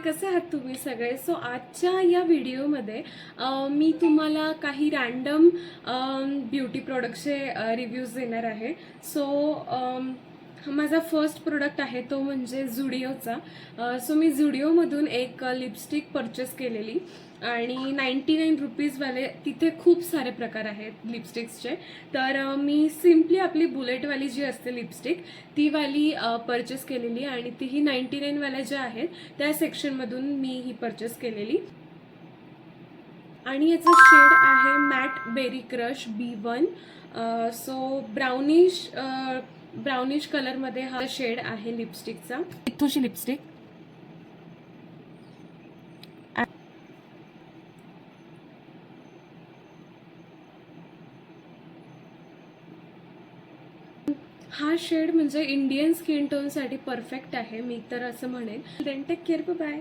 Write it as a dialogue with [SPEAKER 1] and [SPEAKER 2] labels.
[SPEAKER 1] कसे आहात तुम्ही सगळे? सो आजच्या या व्हिडिओमध्ये मी तुम्हाला काही रँडम ब्युटी प्रोडक्टचे रिव्ह्यूज देणार आहे. माझा फर्स्ट प्रोडक्ट आहे तो म्हणजे झुडिओचा. सो मी झुडिओमधून एक लिपस्टिक परचेस केलेली आणि 99 रुपीजवाले. तिथे खूप सारे प्रकार आहेत लिपस्टिक्सचे. तर मी सिम्पली आपली बुलेटवाली जी असते लिपस्टिक ती वाली परचेस केलेली आणि तीही 99 वाल्या ज्या आहेत त्या सेक्शनमधून मी ही परचेस केलेली. आणि याचं शेड आहे matte berry crush B1. So brownish कलरमध्ये हा शेड आहे लिपस्टिकचा. इथूची लिपस्टिक हा शेड म्हणजे इंडियन स्किन टोनसाठी परफेक्ट आहे मी तर असं म्हणेन. Then take care, bye.